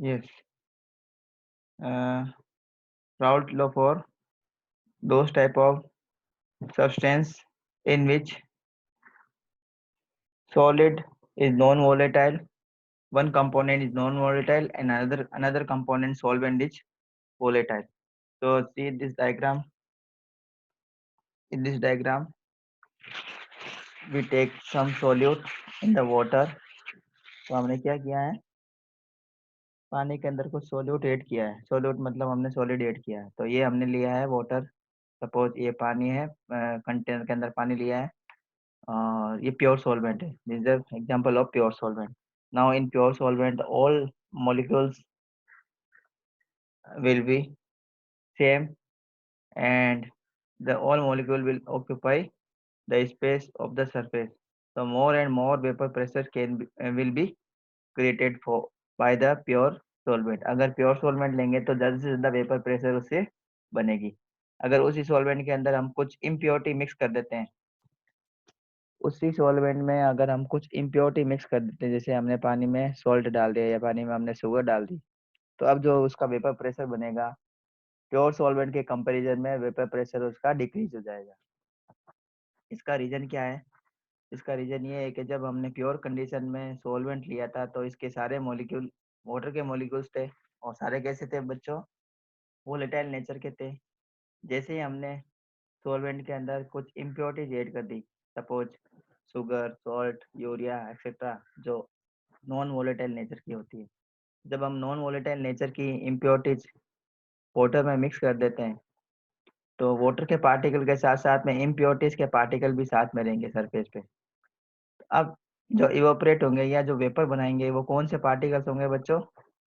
Yes. Raoult law for those type of substance in which solid is non-volatile, one component is non-volatile, and another component solvent is volatile. So see this diagram. In this diagram, we take some solute in the water. तो हमने क्या किया है, पानी के अंदर कुछ solute add किया है. सोल्यूट मतलब हमने सॉलिड ऐड किया है. तो ये हमने लिया है वाटर. सपोज ये पानी है, कंटेनर के अंदर पानी लिया है और ये प्योर सॉल्वेंट है. This is example of pure solvent. Now in pure solvent all molecules will be same, and the all molecule will occupy the space of the surface. So more and more vapor pressure will be created for by the pure solvent. अगर pure solvent लेंगे तो ज़्यादा से ज़्यादा vapour pressure उससे बनेगी. अगर उसी सॉल्वेंट के अंदर हम कुछ इम्प्योरिटी मिक्स कर देते हैं, उसी सॉल्वेंट में अगर हम कुछ इम्प्योरिटी मिक्स कर देते हैं, जैसे हमने पानी में सॉल्ट डाल दिया या पानी में हमने शुगर डाल दी, तो अब जो उसका वेपर प्रेशर बनेगा प्योर सॉल्वेंट के कंपैरिजन में वेपर प्रेशर उसका डिक्रीज हो जाएगा. इसका रीजन क्या है? इसका रीजन ये है कि जब हमने प्योर कंडीशन में सॉल्वेंट लिया था तो इसके सारे मॉलिक्यूल वाटर के मॉलिक्यूल्स थे, और सारे कैसे थे बच्चों? वोलेटाइल नेचर के थे. जैसे ही हमने सॉल्वेंट के अंदर कुछ इम्प्योरिटीज ऐड कर दी, suppose sugar, salt, urea etcetera, जो नॉन वोलेटाइल नेचर की होती है, जब हम नॉन वोलेटाइल नेचर की इम्प्योरिटीज वाटर में मिक्स कर देते हैं तो वाटर के पार्टिकल के साथ साथ में इम्प्योरिटीज के पार्टिकल भी साथ में रहेंगे सरफेस पे. अब जो इवोपरेट होंगे या जो वेपर बनाएंगे वो कौन से पार्टिकल्स होंगे बच्चों?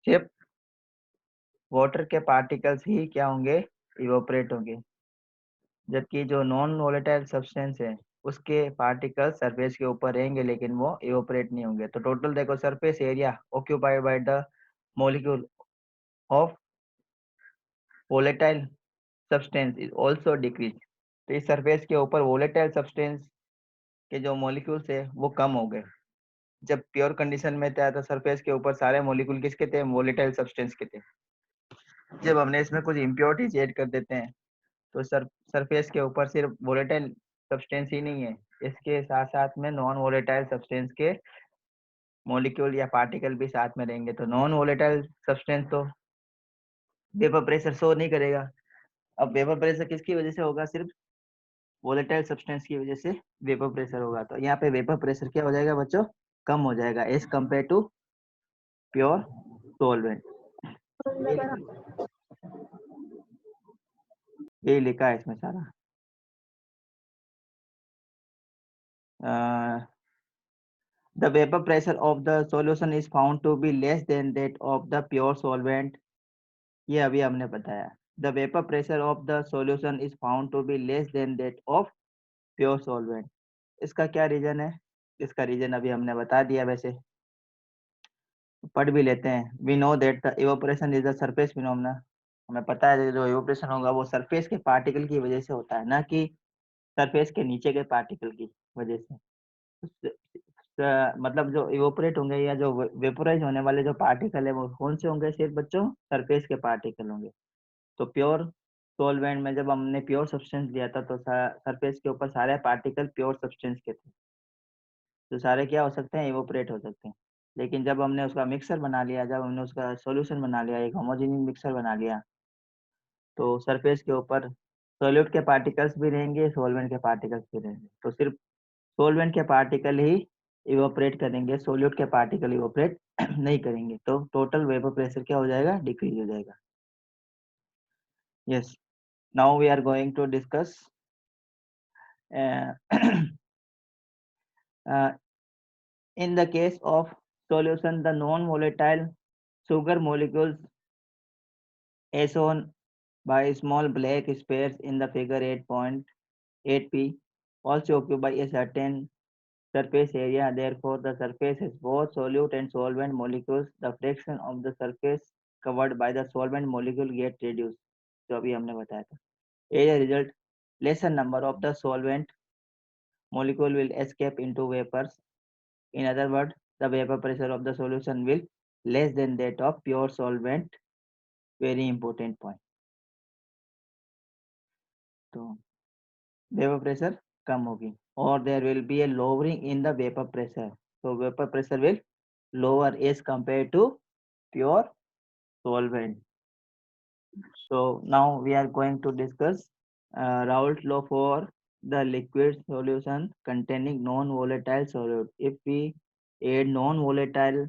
सिर्फ वाटर के पार्टिकल्स ही क्या होंगे? इवोपरेट होंगे. जबकि जो नॉन वोलेटाइल सब्सटेंस है उसके पार्टिकल्स सरफेस के ऊपर रहेंगे लेकिन वो इवोपरेट नहीं होंगे. तो टोटल देखो, surface area occupied by the molecule of volatile substance is also decrease. तो इस सरफेस के ऊपर वोलेटाइल सब्सटेंस के जो मॉलिक्यूल्स है वो कम हो गए. जब प्योर कंडीशन में था तो सरफेस के ऊपर सारे मॉलिक्यूल किसके थे? वोलेटाइल सब्सटेंस के थे. जब हमने इसमें कुछ इम्प्योरिटीज ऐड कर देते हैं तो सरफेस के ऊपर सिर्फ वोलेटाइल सब्सटेंस ही नहीं है, इसके साथ साथ में नॉन वोलेटाइल सब्सटेंस के मॉलिक्यूल या पार्टिकल भी साथ में रहेंगे. तो नॉन वोलेटाइल सब्सटेंस तो वेपर प्रेशर शो नहीं करेगा. अब वेपर प्रेशर किसकी वजह से होगा? सिर्फ वोलेटाइल सब्सटेंस की वजह से वेपर प्रेशर होगा. तो यहाँ पे वेपर प्रेशर क्या हो जाएगा बच्चों? कम हो जाएगा as compared to pure solvent. यही लिखा है इसमें सारा. The vapor pressure of the solution is found to be less than that of the pure solvent. ये अभी हमने बताया. The vapor pressure of the solution is found to be less than that of pure solvent. इसका क्या reason है? इसका reason अभी हमने बता दिया. वैसे पढ़ भी लेते हैं. We know that the evaporation is a surface phenomena. हमें पता है जो evaporation होगा वो सरफेस के पार्टिकल की वजह से होता है, ना कि सरफेस के नीचे के पार्टिकल की वजह से. मतलब जो इवोपरेट होंगे या जो वेपोराइज होने वाले जो पार्टिकल है वो कौन से होंगे? सिर्फ बच्चों सरफेस के पार्टिकल होंगे. तो प्योर सॉल्वेंट में जब हमने प्योर सब्सटेंस लिया था तो सरफेस के ऊपर सारे पार्टिकल प्योर सब्सटेंस के थे, तो सारे क्या हो सकते हैं? इवोपरेट हो सकते हैं. लेकिन जब हमने उसका मिक्सर बना लिया, जब हमने उसका सॉल्यूशन बना लिया, एक होमोजेनियस मिक्सर बना लिया, तो सरफेस के ऊपर सॉल्यूट के पार्टिकल्स भी रहेंगे, सॉल्वेंट के पार्टिकल्स भी रहेंगे. तो सिर्फ सॉल्वेंट के पार्टिकल ही इवोपरेट करेंगे, सोल्यूट के पार्टिकल इवोपरेट नहीं करेंगे. तो टोटल वेपर प्रेशर क्या हो जाएगा? डिक्रीज हो जाएगा. Yes. Now we are going to discuss in the case of solution the non volatile sugar molecules as shown by small black squares in the figure 8.8p also occupy a certain surface area. Therefore, the surface has both solute and solvent molecules. The fraction of the surface covered by the solvent molecule get reduced. जो अभी हमने बताया था. As a result, lesser number of the solvent molecule will escape into vapors. In other words, the vapor pressure of the solution will less than that of pure solvent. Very important point. तो vapour pressure कम होगी और there will be a lowering in the vapour pressure. So vapor pressure will lower as compared to pure solvent. So now we are going to discuss Raoult law for the liquid solution containing non-volatile solute. If we add non-volatile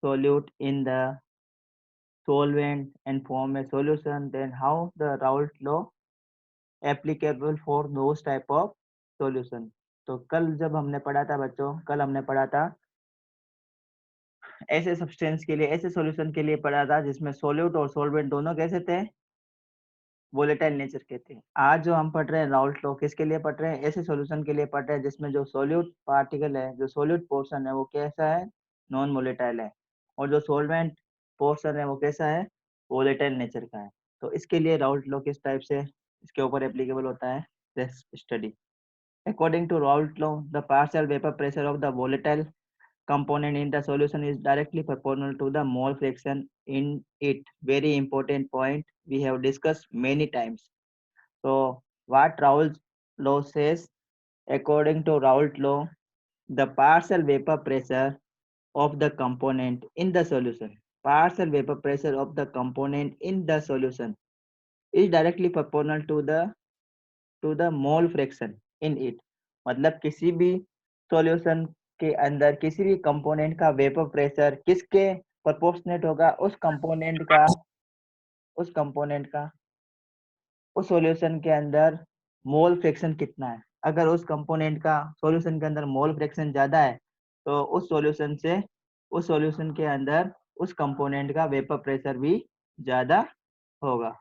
solute in the solvent and form a solution, then how the Raoult law applicable for those type of solution. तो कल जब हमने पढ़ा था बच्चों, कल हमने पढ़ा था ऐसे सब्सटेंस के लिए, ऐसे सॉल्यूशन के लिए पढ़ा था जिसमें सोल्यूट और सॉल्वेंट दोनों कैसे थे, वोलेटाइल नेचर के थे. आज जो हम पढ़ रहे हैं राउल्ट लॉ किसके लिए पढ़ रहे हैं, ऐसे सॉल्यूशन के लिए पढ़ रहे हैं जिसमें जो सोल्यूट पार्टिकल है, जो सोल्यूट पोर्शन है वो कैसा है, नॉन वोलेटाइल है, और जो सोलवेंट पोर्शन है वो कैसा है, वोलेटाइल नेचर का है. तो इसके लिए राउल्ट लॉ किस टाइप से इसके ऊपर एप्लीकेबल होता है, study. According to Raoult law the partial vapour pressure of the volatile component in the solution is directly proportional to the mole fraction in it. Very important point we have discussed many times. So what Raoult's law says, according to Raoult law, the partial vapor pressure of the component in the solution, partial vapor pressure of the component in the solution is directly proportional to the mole fraction in it. मतलब किसी भी solution के अंदर किसी भी component का vapour pressure किसके proportionate होगा, उस कंपोनेंट का उस सॉल्यूशन के अंदर मोल फ्रैक्शन कितना है. अगर उस कंपोनेंट का सॉल्यूशन के अंदर मोल फ्रैक्शन ज्यादा है तो उस सॉल्यूशन के अंदर उस कंपोनेंट का वेपर प्रेशर भी ज्यादा होगा.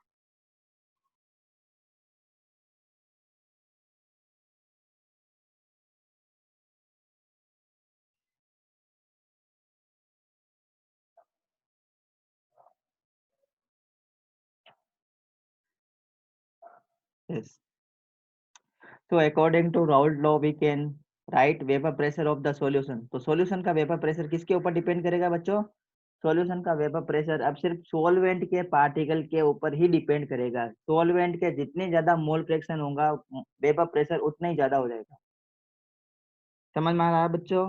Yes. So according to Raoult law we can write vapor pressure of the solution. तो solution का vapor pressure किसके ऊपर डिपेंड करेगा बच्चों, सॉल्यूशन का वेपर प्रेशर अब सिर्फ सोलवेंट के पार्टिकल के ऊपर ही डिपेंड करेगा. सोलवेंट के जितने ज्यादा मोल फ्रैक्शन होगा वेपर प्रेशर उतना ही ज्यादा हो जाएगा. समझ में आ रहा है बच्चों.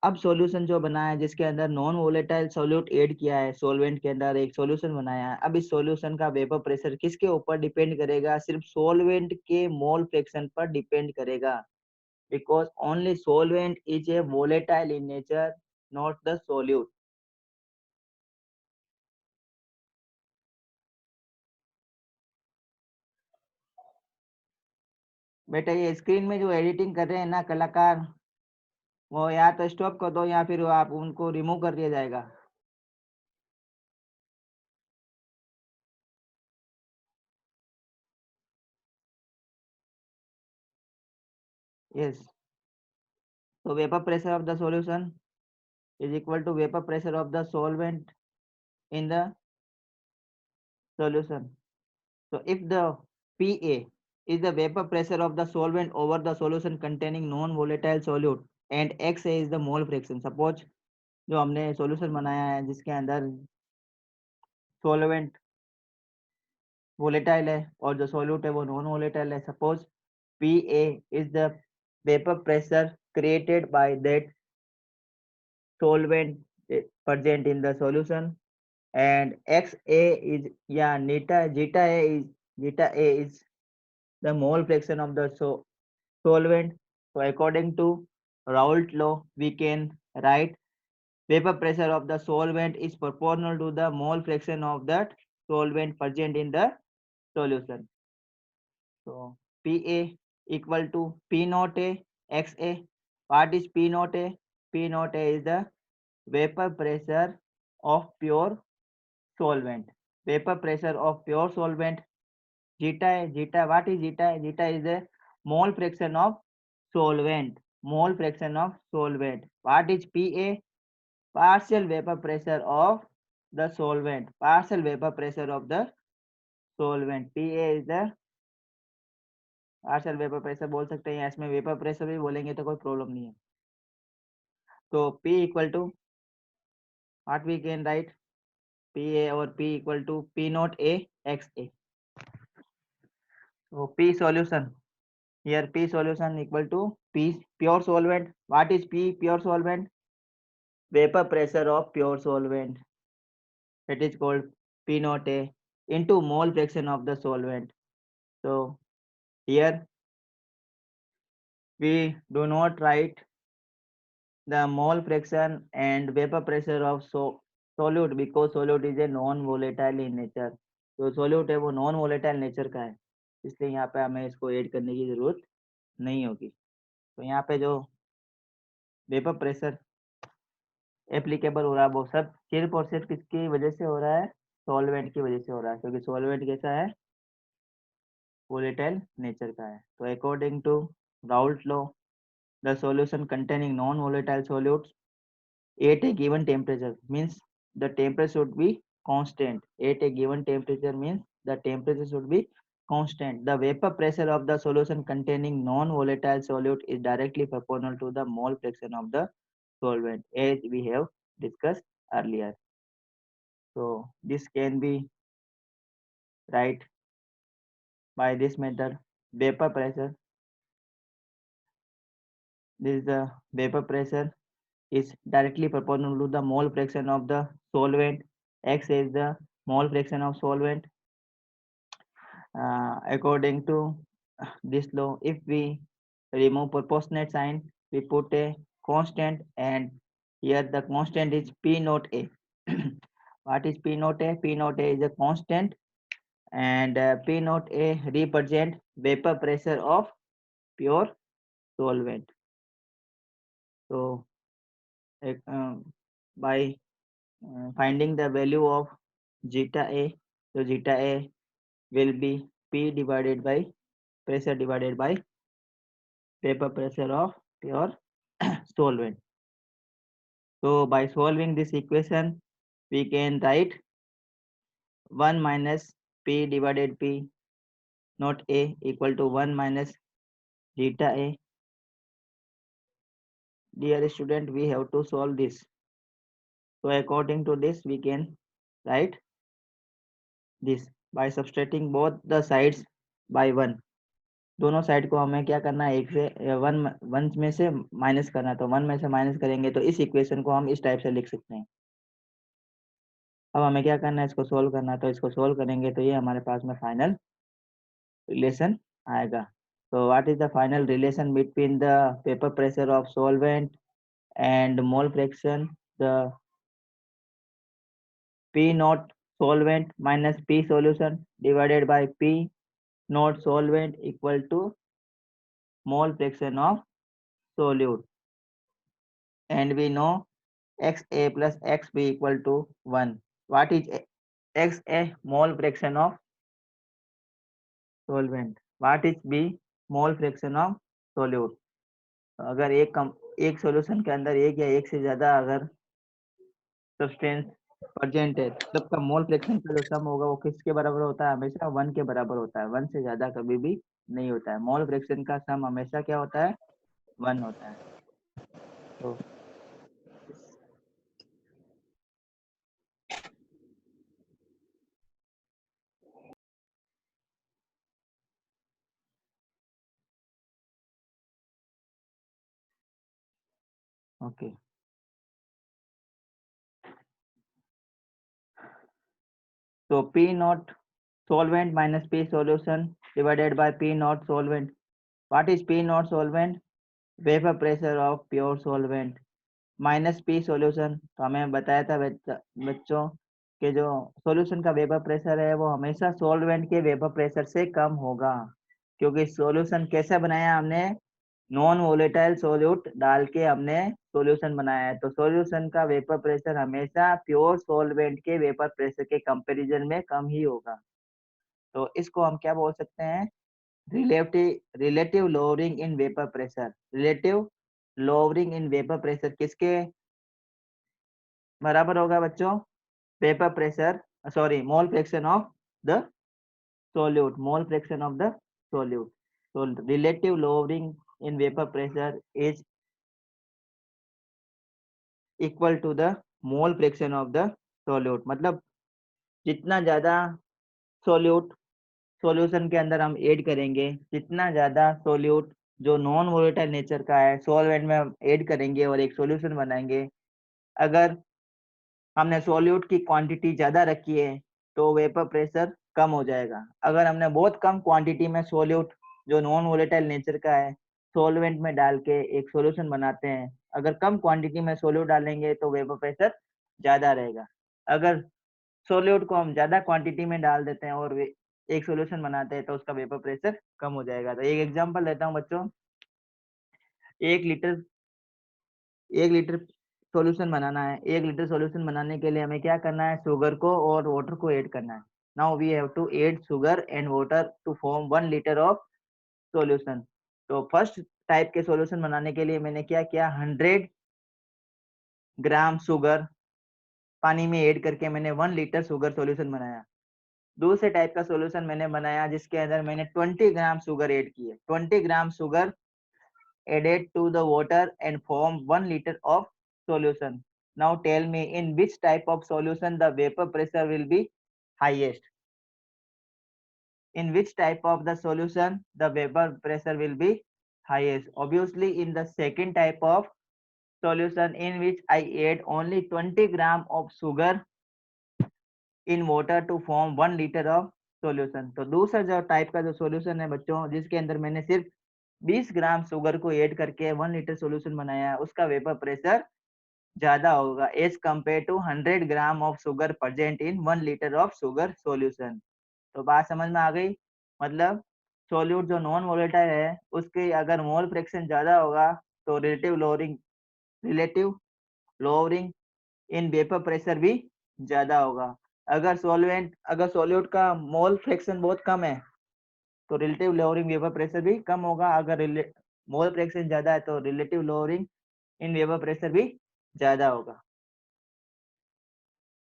अब सॉल्यूशन जो बना है जिसके अंदर नॉन वोलेटाइल सॉल्यूट ऐड किया है, सॉल्वेंट के अंदर एक सॉल्यूशन बनाया है, अब इस सॉल्यूशन का वेपर प्रेशर किसके ऊपर डिपेंड करेगा, सिर्फ सॉल्वेंट के मोल फ्रैक्शन पर डिपेंड करेगा. Because only solvent is a volatile in nature, not the solute. बेटा ये स्क्रीन में जो एडिटिंग कर रहे हैं ना कलाकार, वो या तो स्टॉप कर दो या फिर आप उनको रिमूव कर दिया जाएगा. यस. तो vapour pressure of the solution is equal to vapor pressure of the solvent in the solution. So if the PA is the vapor pressure of the solvent over the solution containing non-volatile solute and XA is the mole fraction. Suppose जो हमने solution बनाया है जिसके अंदर solvent volatile है और जो solute है वो नॉन वोलेटाइल है. Suppose P A is the vapour pressure created by that solvent present in the solution and xa is yeah zeta a is the mole fraction of the solvent. So according to Raoult law we can write vapor pressure of the solvent is proportional to the mole fraction of that solvent present in the solution. So PA equal to P naught A XA. What is P naught A? P naught A is the vapor pressure of pure solvent. Vapor pressure of pure solvent. Zeta A, zeta, what is zeta? Zeta is the mole fraction of solvent. Mole fraction of solvent. What is PA? Partial vapor pressure of the solvent. Partial vapor pressure of the solvent. PA is the partial vapour pressure बोल सकते हैं, इसमें vapour pressure भी बोलेंगे तो कोई problem नहीं है. तो P equal to what we can write? PA or P equal to P naught A XA. So P solution. Here P solution equal to P pure solvent. What is P pure solvent? Vapor pressure of pure solvent. It is called P naught A into mole fraction of the solvent. So here we do not write the mole fraction and vapor pressure of solute because solute is a non volatile in nature. तो solute है वो non volatile nature का है, इसलिए यहाँ पे हमें इसको ऐड करने की जरूरत नहीं होगी. तो यहाँ पे जो वेपर प्रेशर एप्लीकेबल हो रहा है वो सब सिर्फ और सिर्फ किसकी वजह से हो रहा है? सॉल्वेंट की वजह से हो रहा है, क्योंकि सॉल्वेंट कैसा है? वोलेटाइल नेचर का है. तो according to Raoult law, the solution containing non volatile solutes at a given temperature means the temperature should be constant. At a given temperature means the temperature should be constant. The vapor pressure of the solution containing non-volatile solute is directly proportional to the mole fraction of the solvent, as we have discussed earlier. So this can be right by this method. Vapor pressure. This is the vapor pressure is directly proportional to the mole fraction of the solvent. X is the mole fraction of solvent. According to this law, if we remove proportionate sign, we put a constant, and here the constant is P naught A. What is P naught A? P naught A is a constant, and P naught A represent vapor pressure of pure solvent. So by finding the value of zeta A, so zeta A will be P divided by pressure divided by vapor pressure of pure solvent. So by solving this equation, we can write 1 minus P divided P naught A equal to 1 minus zeta A. Dear student, we have to solve this. So according to this, we can write this by subtracting both the sides by 1. दोनों side को हमें क्या करना है? एक से one में से माइनस करना है. तो 1 में से माइनस करेंगे तो इस इक्वेशन को हम इस टाइप से लिख सकते हैं. अब हमें क्या करना है? इसको सोल्व करना है. तो इसको सोल्व करेंगे तो ये हमारे पास में फाइनल रिलेशन आएगा. So what is the final relation between the vapor pressure of solvent and mole fraction? The P naught solvent minus P solution divided by P naught solvent equal to mole fraction of solute. And we know XA plus XB equal to 1. What is XA? Mole fraction of solvent. What is B? Mole fraction of solute. अगर एक solution के अंदर एक या एक से ज्यादा अगर सब्सटेंस प्रेजेंट है, तब का मोल फ्रैक्शन का जो सम होगा वो किसके बराबर होता है? हमेशा 1 के बराबर होता है. 1 से ज्यादा कभी भी नहीं होता है. मोल फ्रैक्शन का सम हमेशा क्या होता है? 1 होता है. तो okay. So P naught solvent minus P solution divided by P naught solvent. What is P naught solvent? Vapor pressure of pure solvent minus P solution. तो हमें बताया था बच्चों कि जो सॉल्यूशन का वेपर प्रेशर है वो हमेशा सॉल्वेंट के वेपर प्रेशर से कम होगा, क्योंकि सॉल्यूशन कैसा बनाया हमने? नॉन वोलेटाइल सोल्यूट डाल के हमने सॉल्यूशन बनाया है. तो सॉल्यूशन का वेपर प्रेशर हमेशा प्योर सॉल्वेंट के वेपर प्रेशर के कंपैरिजन में कम ही होगा. तो इसको हम क्या बोल सकते हैं? Relative lowering in vapour pressure. Relative lowering in vapour pressure किसके बराबर होगा बच्चों? Vapour pressure, sorry, mole fraction of the solute. Mole fraction of the solute. So relative lowering in vapor pressure is equal to the mole fraction of the solute, मतलब जितना ज्यादा solute solution के अंदर हम ऐड करेंगे, जितना ज्यादा solute जो नॉन वोलेटाइल नेचर का है सॉल्वेंट में हम ऐड करेंगे और एक सॉल्यूशन बनाएंगे, अगर हमने सॉल्यूट की क्वांटिटी ज्यादा रखी है तो वेपर प्रेशर कम हो जाएगा। अगर हमने बहुत कम क्वांटिटी में सॉल्यूट जो नॉन वोलेटाइल नेचर का है सॉल्वेंट में डाल के एक सॉल्यूशन बनाते हैं, अगर कम क्वांटिटी में सॉल्यूट डालेंगे तो वेपर प्रेशर ज्यादा रहेगा। अगर सॉल्यूट को हम ज्यादा क्वांटिटी में डाल देते हैं और एक सॉल्यूशन बनाते हैं तो उसका वेपर प्रेशर कम हो जाएगा। तो एक एग्जांपल लेता हूँ बच्चों, एक लीटर एक लीटर सॉल्यूशन बनाना है। एक लीटर सॉल्यूशन बनाने के लिए हमें क्या करना है, शुगर को और वाटर को ऐड करना है। Now we have to add sugar and water to form 1 litre of solution. तो फर्स्ट टाइप के सॉल्यूशन बनाने के लिए मैंने क्या किया, 100 ग्राम शुगर पानी में ऐड करके मैंने 1 लीटर शुगर सॉल्यूशन बनाया। दूसरे टाइप का सॉल्यूशन मैंने बनाया जिसके अंदर मैंने 20 ग्राम शुगर ऐड किए। 20 gram sugar added to the water and form 1 liter of solution. Now tell me in which type of solution the vapor pressure will be highest? In which type of the solution the vapor pressure will be highest? Obviously in the second type of solution in which I add only 20 gram of sugar in water to form 1 liter of solution। तो दूसरा जो type का जो solution है बच्चों जिसके अंदर मैंने सिर्फ 20 ग्राम शुगर को ऐड करके 1 लीटर सॉल्यूशन बनाया, उसका वेपर प्रेशर ज्यादा होगा as compared to 100 gram of sugar present in 1 litre of sugar solution. तो बात समझ में आ गई, मतलब सोल्यूट जो नॉन वोलेटाइल है उसके अगर मोल फ्रैक्शन ज्यादा होगा तो relative lowering in vapour pressure भी ज्यादा होगा। अगर सॉल्यूट का मोल फ्रैक्शन बहुत कम है तो रिलेटिव लोअरिंग वेपर प्रेशर भी कम होगा। अगर मोल फ्रैक्शन ज्यादा है तो relative lowering in vapour pressure भी ज्यादा होगा।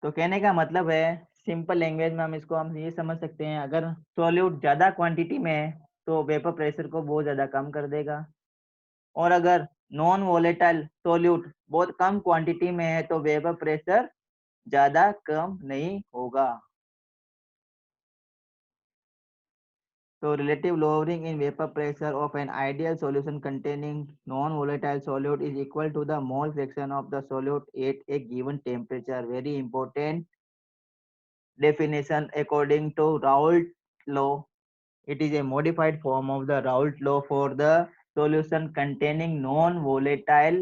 तो कहने का मतलब है, सिंपल लैंग्वेज में हम ये समझ सकते हैं, अगर सॉल्यूट ज्यादा क्वांटिटी में है तो वेपर प्रेशर को बहुत ज्यादा कम कर देगा, और अगर नॉन वोलेटाइल सॉल्यूट बहुत कम क्वांटिटी में है तो वेपर प्रेशर ज्यादा कम नहीं होगा। So relative lowering in vapor pressure of an ideal solution containing non-volatile solute is equal to the mole fraction of the solute at a given temperature. Very important definition according to Raoult law. It is a modified form of the Raoult law for the solution containing non-volatile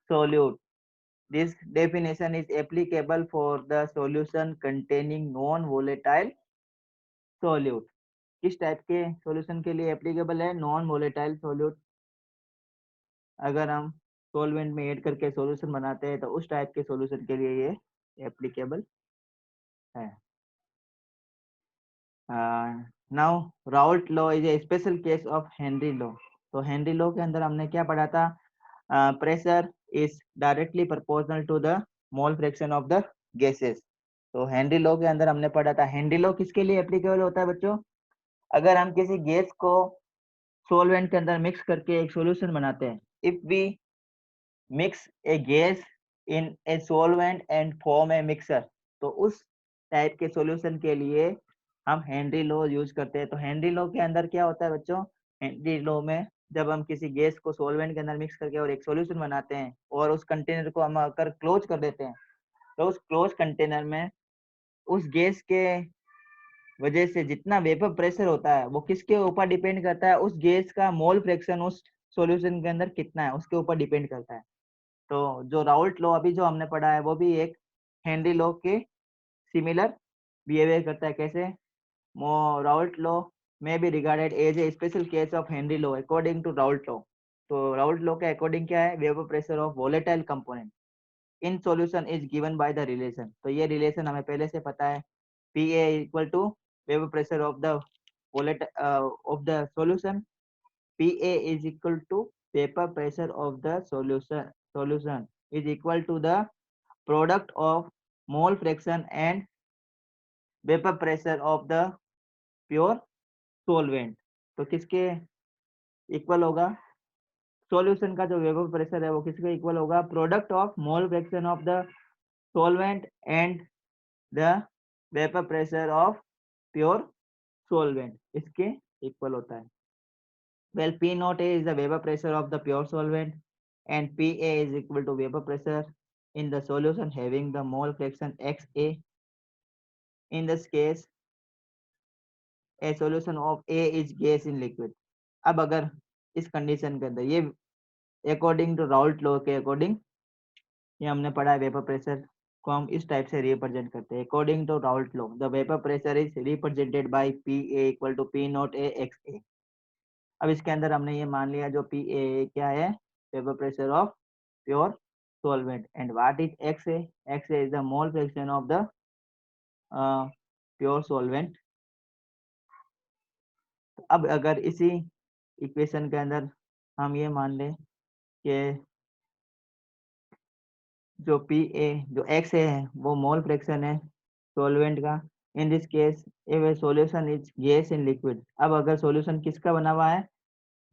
solute. This definition is applicable for the solution containing non-volatile solute. किस type के solution के लिए applicable है, non volatile solute. अगर हम solvent में add करके solution बनाते हैं तो उस टाइप के सॉल्यूशन के लिए ये एप्लीकेबल है। Now Raoult law is a special case of Henry law. तो हेनरी लॉ के अंदर हमने क्या पढ़ा था, pressure is directly proportional to the mole fraction of the gases. तो हेनरी लॉ के अंदर हमने पढ़ा था, हेनरी लॉ किसके लिए एप्लीकेबल होता है बच्चों, अगर हम किसी गैस को सॉल्वेंट के अंदर मिक्स करके एक सॉल्यूशन बनाते हैं, if we mix a gas in a solvent and form a mixer, तो उस टाइप के सॉल्यूशन के लिए हम हेनरी लॉ यूज करते हैं। तो हेनरी लॉ के अंदर क्या होता है बच्चों, हेनरी लॉ में जब हम किसी गैस को सॉल्वेंट के अंदर मिक्स करके और एक सॉल्यूशन बनाते हैं और उस कंटेनर को हम अगर क्लोज कर देते हैं तो उस क्लोज कंटेनर में उस गैस के वजह से जितना वेपर प्रेशर होता है वो किसके ऊपर डिपेंड करता है, उस गैस का मोल फ्रैक्शन उस सॉल्यूशन के अंदर कितना है उसके ऊपर डिपेंड करता है। तो जो राउल्ट लॉ अभी जो हमने पढ़ा है वो भी एक हेनरी लॉ के सिमिलर बिहेवियर करता है। कैसे, राउल्ट लॉ में be regarded as a special case of Henry law according to Raoult law. तो राउल्ट लॉ के अकॉर्डिंग क्या है, vapour pressure of volatile component in solution is given by the relation. तो ये रिलेशन हमें पहले से पता है, P A equal to vapour pressure of the of the solution, Pa is equal to vapor pressure of the solution is equal to the product of mole fraction and vapor pressure of the pure solvent। तो किसके equal होगा, solution का जो vapour pressure है वो किसके equal होगा, product of mole fraction of the solvent and the vapour pressure of pure solvent, इसके इक्वल होता है। Well, P naught A is the vapor pressure of the pure solvent and PA is equal to vapor pressure in the solution having the mole fraction XA. In this case, a solution of A is gas in liquid. अब अगर इस condition के अंदर ये according to Raoult law के according, ये हमने पढ़ा है वेपर प्रेशर को हम इस टाइप से रिप्रेजेंट करते हैं। According to Raoult law the vapour pressure is represented by P A equal to P naught A X A. अब इसके अंदर हमने ये मान लिया जो पी ए क्या है, vapour pressure of pure solvent and what is XA? XA is the mole fraction of the pure solvent। अब अगर इसी इक्वेशन के अंदर हम ये मान लें कि जो PA जो XA है वो मोल फ्रैक्शन है सॉल्वेंट का। In this case A solution is gas in liquid. अब अगर सॉल्यूशन किसका बना हुआ है,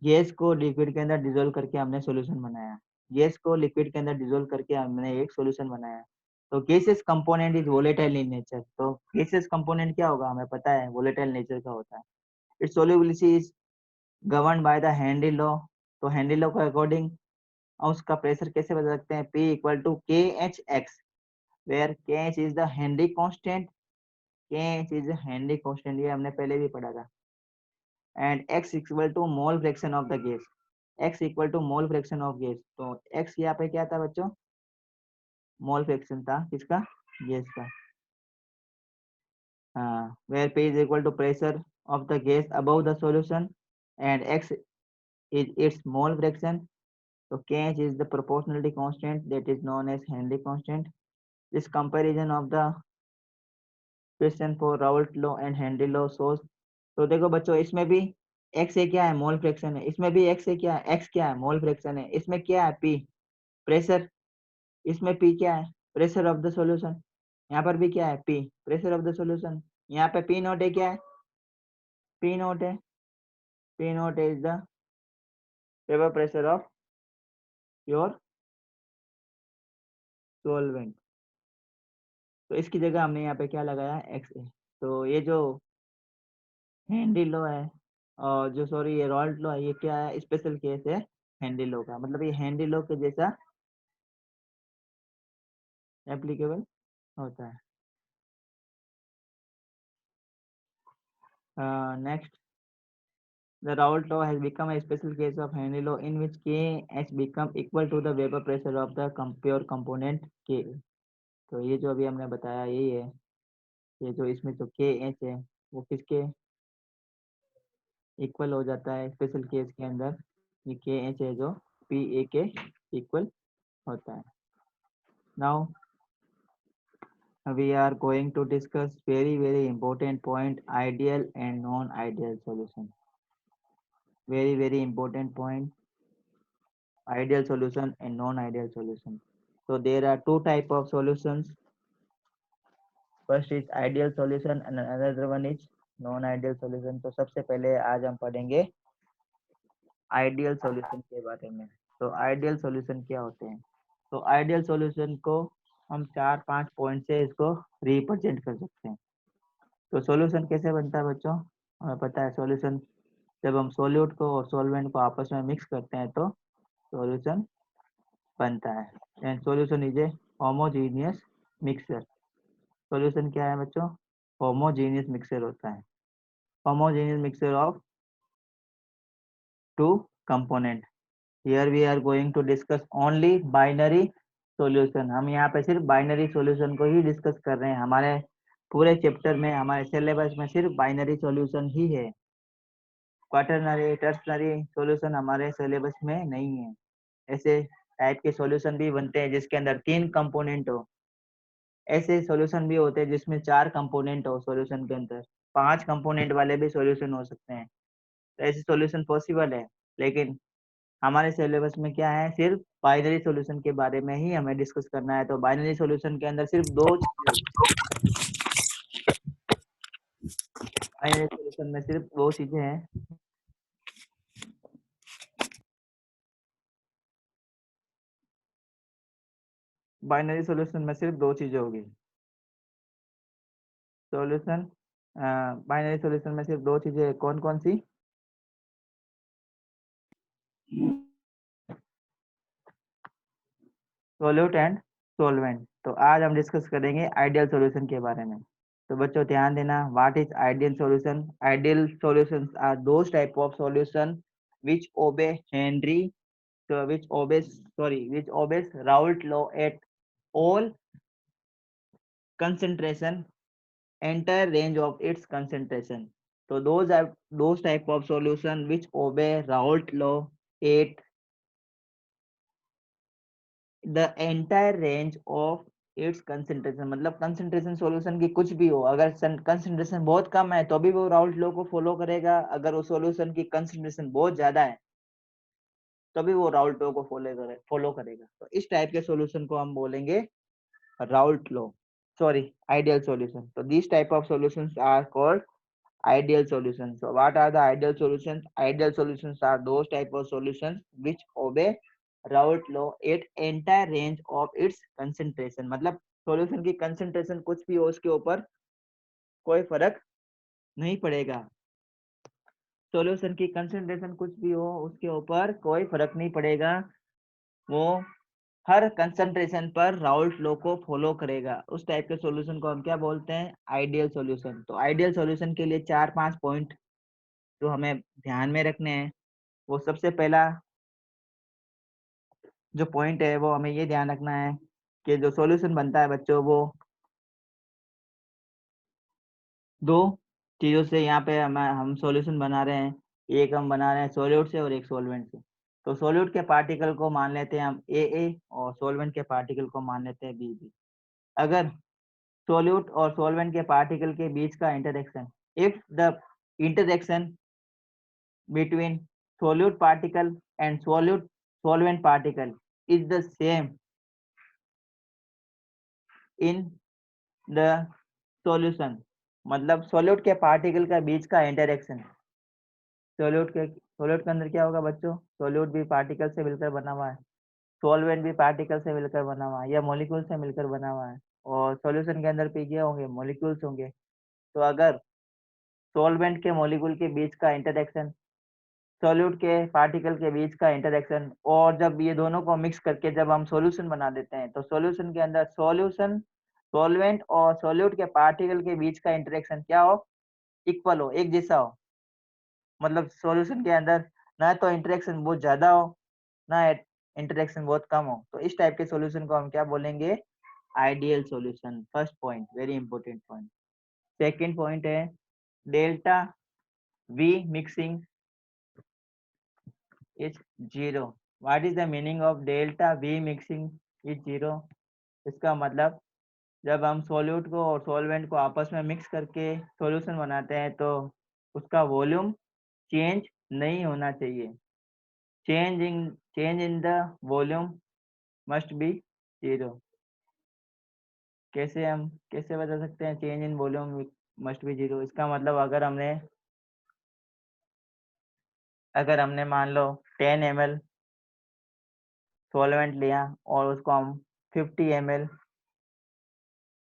गैस को लिक्विड के अंदर डिसोल्व करके हमने सॉल्यूशन बनाया, गैस को लिक्विड के अंदर डिसोल्व करके हमने एक सॉल्यूशन बनाया। तो gases component is volatile in nature. तो गैसेस कंपोनेंट क्या होगा हमें पता है, वोलेटाइल नेचर का होता है। Its solubility is govern by the Henry law. तो हेनरी लॉ के अकॉर्डिंग उसका प्रेशर कैसे बता सकते हैं, P equal to K H X, where K H is the Henry constant, K H is Henry constant, ये हमने पहले भी पढ़ा था। And x equal to mole fraction of the gas, x equal to mole fraction of gas. तो x यहाँ पे क्या था बच्चों, मोल फ्रैक्शन था किसका, गैस का। हाँ, where P is equal to pressure of the gas above the solution and x is its mole fraction. So Kh is the proportionality constant that is known as Henry constant. This comparison of the question for Raoult law and Henry law shows। तो देखो बच्चों इसमें भी x ए क्या है, mole fraction है, इसमें भी x ए क्या है, x क्या है, मोल फ्रैक्शन है, इसमें क्या है P प्रेशर, इसमें P क्या है, प्रेशर ऑफ द सॉल्यूशन, यहाँ पर भी क्या है P pressure of the solution, यहाँ पे P नोट है क्या है, P नोट है, P naught is the vapor pressure of pure solvent। तो इसकी जगह हमने यहाँ पे क्या लगाया, एक्स ए। तो ये जो हेनरी लॉ है और जो सॉरी ये रॉल्ट लॉ है, ये क्या है, स्पेशल केस है हेनरी लॉ का, मतलब ये हेनरी लॉ के जैसा एप्लीकेबल होता है। Next, the Raoult law has become a special case of Henry law in which Kh become equal to the vapor pressure of the pure component K। तो ये जो अभी हमने बताया यही है, ये जो इसमें जो Kh है वो किसके इक्वल हो जाता है स्पेशल केस के अंदर, ये के एच है जो पी ए के इक्वल होता है। Now we are going to discuss very important point, ideal and non ideal solution. Very important point, ideal solution and non ideal solution. so there are two type of solutions, first is ideal solution and another one is non ideal solution। तो सबसे पहले आज हम पढ़ेंगे ideal solution के बारे में। तो आइडियल सॉल्यूशन क्या होते हैं, तो आइडियल सॉल्यूशन को हम 4-5 पॉइंट से इसको रिप्रेजेंट कर सकते हैं। तो सॉल्यूशन कैसे बनता है बच्चों, हमें पता है सॉल्यूशन जब हम सॉल्यूट को और सॉल्वेंट को आपस में मिक्स करते हैं तो सॉल्यूशन बनता है। And solution is a homogeneous mixture. Solution क्या है बच्चों, होमोजीनियस मिक्सचर होता है, homogeneous mixture of two component. Here we are going to discuss only binary solution। हम यहाँ पे सिर्फ बाइनरी सॉल्यूशन को ही डिस्कस कर रहे हैं, हमारे पूरे चैप्टर में हमारे सिलेबस में सिर्फ बाइनरी सॉल्यूशन ही है, क्वाटरनरी टर्सनरी सॉल्यूशन हमारे सिलेबस में नहीं है। ऐसे टाइप के सॉल्यूशन भी बनते हैं जिसके अंदर 3 कंपोनेंट हो, ऐसे सॉल्यूशन भी होते हैं जिसमें 4 कंपोनेंट हो सॉल्यूशन के अंदर, 5 कंपोनेंट वाले भी सॉल्यूशन हो सकते हैं। तो ऐसे सॉल्यूशन पॉसिबल है, लेकिन हमारे सिलेबस में क्या है, सिर्फ बाइनरी सॉल्यूशन के बारे में ही हमें डिस्कस करना है। तो बाइनरी सॉल्यूशन के अंदर सिर्फ दो बाइनरी सॉल्यूशन में सिर्फ दो चीजें हैं, बाइनरी सॉल्यूशन में सिर्फ दो चीजें होगी। सॉल्यूशन बाइनरी सॉल्यूशन में सिर्फ दो चीजें कौन कौन सी? Solute and solvent. तो आज हम डिस्कस करेंगे आइडियल सॉल्यूशन के बारे में। तो बच्चों ध्यान देना, what is ideal solution? Ideal solutions are those type of solution which obey Henry which obeys Raoult law at all concentration, entire range of its concentration. So those are those type of solution which obey Raoult law at the entire range of its concentration। मतलब concentration solution की कुछ भी हो, अगर concentration बहुत कम है तो भी वो राउल्ट लॉ को फॉलो करेगा, अगर वो सॉल्यूशन की कंसंट्रेशन बहुत ज्यादा है तो भी वो राउल्ट लॉ को फॉलो करेगा। तो इस टाइप के सॉल्यूशन को हम बोलेंगे Raoult law, sorry ideal solution. तो this type of solutions are called ideal solutions. So what are the ideal solutions? Ideal solutions are those type of solutions which obey Raoult law at entire range of its concentration। मतलब solution की concentration कुछ भी हो उसके ऊपर कोई फर्क नहीं पड़ेगा। सॉल्यूशन की कंसंट्रेशन कुछ भी हो उसके ऊपर कोई फर्क नहीं पड़ेगा, वो हर कंसंट्रेशन पर राउल्ट लॉ को फॉलो करेगा। उस टाइप के सॉल्यूशन को हम क्या बोलते हैं? Ideal solution. तो आइडियल सॉल्यूशन के लिए 4-5 पॉइंट जो हमें ध्यान में रखने हैं। वो सबसे पहला जो पॉइंट है वो हमें ये ध्यान रखना है कि जो सॉल्यूशन बनता है बच्चों वो दो चीजों से यहाँ पे हम सॉल्यूशन बना रहे हैं। एक हम बना रहे हैं सॉल्यूट से और एक सॉल्वेंट से। तो सॉल्यूट के पार्टिकल को मान लेते हैं हम ए और सॉल्वेंट के पार्टिकल को मान लेते हैं बी। अगर सॉल्यूट और सॉल्वेंट के पार्टिकल के बीच का interaction, if the interaction between solute particle and solvent particle is the same in the solution। मतलब सोल्यूट के पार्टिकल का बीच का इंटरेक्शन, सोल्यूट के अंदर क्या होगा बच्चों? सोल्यूट भी पार्टिकल से मिलकर बना हुआ है, सॉल्वेंट भी पार्टिकल से मिलकर बना हुआ है या मॉलिक्यूल से मिलकर बना हुआ है, और सॉल्यूशन के अंदर भी क्या होंगे? मॉलिक्यूल्स होंगे। तो अगर सॉल्वेंट के मॉलिक्यूल के बीच का इंटरेक्शन, सॉल्यूट के पार्टिकल के बीच का इंटरेक्शन, और जब ये दोनों को मिक्स करके जब हम सॉल्यूशन बना देते हैं तो सॉल्यूशन के अंदर सॉल्यूशन सॉल्वेंट और सॉल्यूट के पार्टिकल के बीच का इंटरेक्शन क्या हो? इक्वल हो, एक जैसा हो। मतलब सॉल्यूशन के अंदर ना तो इंटरेक्शन बहुत ज्यादा हो ना इंटरेक्शन बहुत कम हो। तो इस टाइप के सॉल्यूशन को हम क्या बोलेंगे? Ideal solution. First point, very important point. Second point है delta V mixing is 0। What is the meaning of delta V mixing is 0? इसका मतलब जब हम सॉल्यूट को और सॉल्वेंट को आपस में मिक्स करके सॉल्यूशन बनाते हैं तो उसका वॉल्यूम चेंज नहीं होना चाहिए। Change in the volume must be 0। कैसे बता सकते हैं change in volume must be 0? इसका मतलब अगर हमने मान लो 10 ml सॉल्वेंट लिया और उसको हम 50 ml,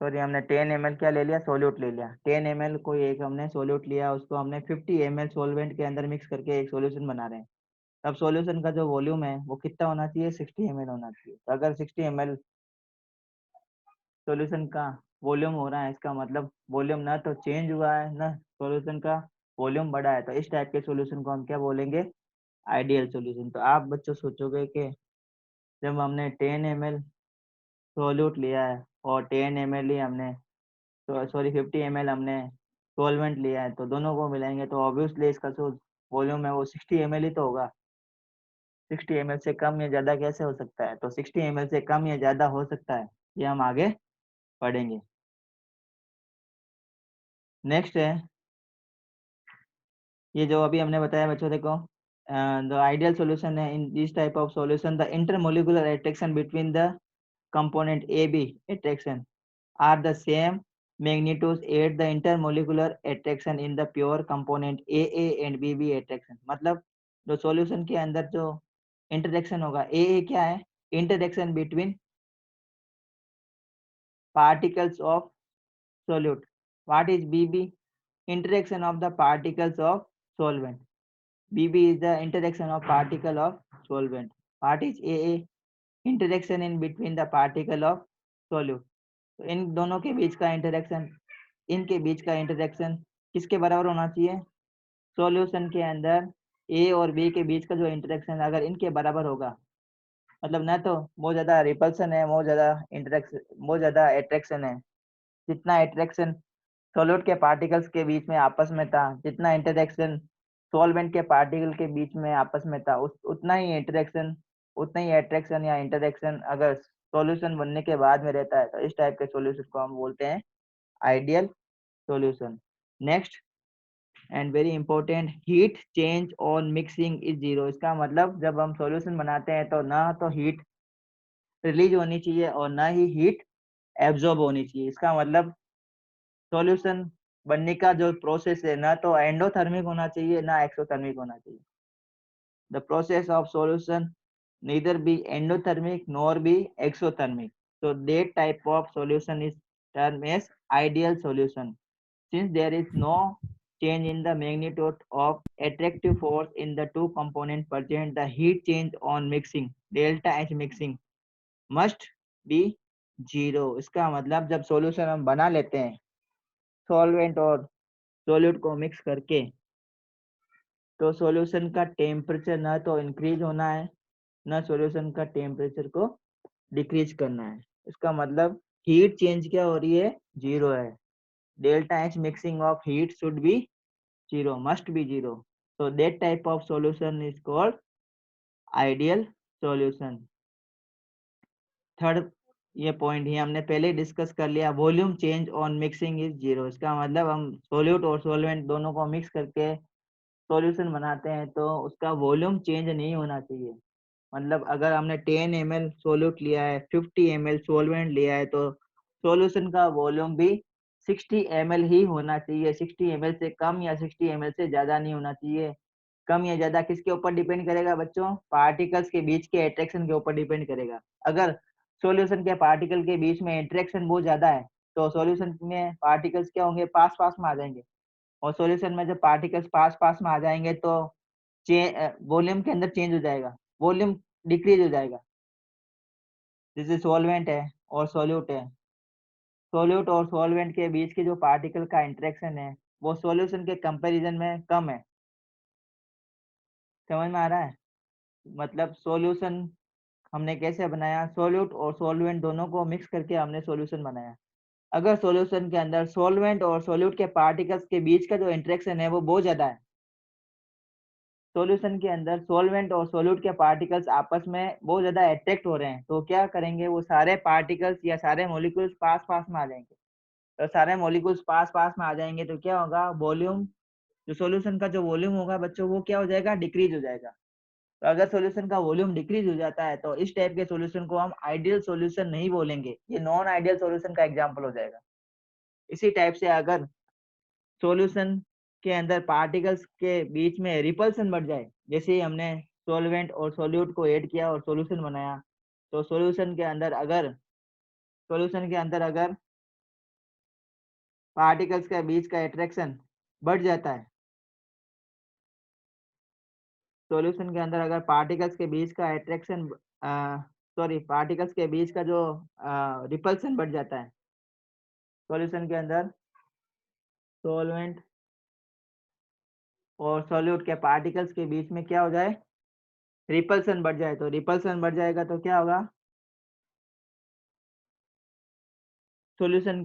सॉरी हमने 10 ml क्या ले लिया? सोल्यूट ले लिया। 10 ml कोई एक हमने सोल्यूट लिया, उसको हमने 50 ml सॉल्वेंट के अंदर मिक्स करके एक सॉल्यूशन बना रहे हैं। अब सॉल्यूशन का जो वॉल्यूम है वो कितना होना चाहिए? 60 ml होना चाहिए। तो अगर 60 ml सॉल्यूशन का वॉल्यूम हो रहा है, इसका मतलब वॉल्यूम ना तो चेंज हुआ है ना सॉल्यूशन का वॉल्यूम बढ़ा है। तो इस टाइप के सॉल्यूशन को हम क्या बोलेंगे? Ideal solution. तो आप बच्चों सोचोगे कि जब हमने 10 ml सोल्यूट लिया है और 10 ml ही हमने तो सॉरी 50 ml हमने सॉल्वेंट लिया है, तो दोनों को मिलाएंगे तो ऑब्वियसली इसका जो वॉल्यूम है वो 60 ml ही तो होगा। 60 ml से कम या ज्यादा कैसे हो सकता है? तो 60 ml से कम या ज्यादा हो सकता है, ये हम आगे पढ़ेंगे। नेक्स्ट है ये जो अभी हमने बताया बच्चों, देखो द आइडियल सॉल्यूशन है in this type of solution the intermolecular attraction between the component A B attraction are the same magnitudes at the intermolecular attraction in the pure component AA and BB attraction। मतलब जो solution के अंदर जो interaction होगा, AA क्या है? Interaction between particles of solute. What is BB? Interaction of the particles of solvent. BB is the interaction of particle of solvent. What is AA? Interaction in between the particle of solute. तो इन दोनों के बीच का interaction, इनके बीच का interaction किसके बराबर होना चाहिए? सॉल्यूशन के अंदर ए और बी के बीच का जो इंटरेक्शन अगर इनके बराबर होगा, मतलब ना तो बहुत ज्यादा रिपल्सन है, बहुत ज्यादा इंटरेक्शन, बहुत ज्यादा अट्रैक्शन है, जितना अट्रैक्शन सॉल्यूट के पार्टिकल्स के बीच में आपस में था, जितना इंटरेक्शन सॉल्वेंट के पार्टिकल के बीच में आपस में था, उतना ही इंटरेक्शन, उतना ही अट्रैक्शन या इंटरेक्शन अगर सॉल्यूशन बनने के बाद में रहता है, तो इस टाइप के सॉल्यूशन को हम बोलते हैं ideal solution. Next and very important, heat change on mixing is zero. इसका मतलब जब हम सॉल्यूशन बनाते हैं तो ना तो हीट रिलीज होनी चाहिए और ना ही हीट एब्जॉर्ब होनी चाहिए। इसका मतलब सॉल्यूशन बनने का जो प्रोसेस है ना तो एंडोथर्मिक होना चाहिए ना एक्सोथर्मिक होना चाहिए। The process of solution neither be endothermic nor be exothermic, so that type of solution is termed as ideal solution. Since there is no change in the magnitude of attractive force in the two components present, the heat change on mixing delta H mixing must be zero। इसका मतलब जब solution हम बना लेते हैं solvent और solute को mix करके, तो सॉल्यूशन का टेम्परेचर ना तो इंक्रीज होना है ना सॉल्यूशन का टेम्परेचर को डिक्रीज करना है। इसका मतलब हीट चेंज क्या हो रही है? जीरो है। Delta H mixing of heat should be zero, must be zero. so that type of solution is called ideal solution। Third ये पॉइंट ही हमने पहले डिस्कस कर लिया, volume change on mixing is zero. इसका मतलब हम सोल्यूट और सोलवेंट दोनों को मिक्स करके सॉल्यूशन बनाते हैं तो उसका वॉल्यूम चेंज नहीं होना चाहिए। मतलब अगर हमने 10 ml सोल्यूट लिया है, 50 ml सोलवेंट लिया है, तो सॉल्यूशन का वॉल्यूम भी 60 ml ही होना चाहिए। 60 ml से कम या 60 ml से ज्यादा नहीं होना चाहिए। कम या ज्यादा किसके ऊपर डिपेंड करेगा बच्चों? पार्टिकल्स के बीच के अट्रैक्शन के ऊपर डिपेंड करेगा। अगर सॉल्यूशन के पार्टिकल के बीच में अट्रैक्शन बहुत ज्यादा है तो सॉल्यूशन में पार्टिकल्स क्या होंगे? पास पास में आ जाएंगे। और सॉल्यूशन में जब पार्टिकल्स पास पास में आ जाएंगे तो वॉल्यूम के अंदर चेंज हो जाएगा, वॉल्यूम डिक्रीज हो जाएगा। जैसे सॉल्वेंट है और सॉल्यूट है, सॉल्यूट और सॉल्वेंट के बीच के जो पार्टिकल का इंटरेक्शन है वो सॉल्यूशन के कंपैरिजन में कम है। समझ में आ रहा है? मतलब सॉल्यूशन हमने कैसे बनाया? सॉल्यूट और सॉल्वेंट दोनों को मिक्स करके हमने सॉल्यूशन बनाया। अगर सॉल्यूशन के अंदर सॉल्वेंट और सॉल्यूट के पार्टिकल्स के बीच का जो इंटरेक्शन है वो बहुत ज्यादा है, सॉल्यूशन के अंदर सॉल्वेंट और सोल्यूट के पार्टिकल्स आपस में बहुत ज्यादा अट्रैक्ट हो रहे हैं, तो क्या करेंगे? वो सारे पार्टिकल्स या सारे मॉलिक्यूल्स पास पास में आ जाएंगे। तो सारे मॉलिक्यूल्स पास पास में आ जाएंगे तो क्या होगा? वॉल्यूम, जो सॉल्यूशन का जो वॉल्यूम होगा बच्चों वो क्या हो जाएगा? डिक्रीज हो जाएगा। तो अगर सॉल्यूशन का वॉल्यूम डिक्रीज हो जाता है तो इस टाइप के सॉल्यूशन को हम आइडियल सॉल्यूशन नहीं बोलेंगे, ये नॉन आइडियल सॉल्यूशन का एग्जांपल हो जाएगा। इसी टाइप से अगर सॉल्यूशन के अंदर पार्टिकल्स के बीच में रिपल्सन बढ़ जाए, जैसे ही हमने सॉल्वेंट और सॉल्यूट को ऐड किया और सॉल्यूशन बनाया, तो सॉल्यूशन के अंदर अगर पार्टिकल्स के बीच का अट्रैक्शन बढ़ जाता है, सॉल्यूशन के अंदर अगर पार्टिकल्स के बीच का अट्रैक्शन सॉरी पार्टिकल्स के बीच का जो रिपल्सन बढ़ जाता है, सॉल्यूशन के अंदर सॉल्वेंट और सॉल्यूट के पार्टिकल्स के बीच में क्या हो जाए? रिपल्सन बढ़ जाए। तो रिपल्सन बढ़ जाएगा तो क्या होगा? सॉल्यूशन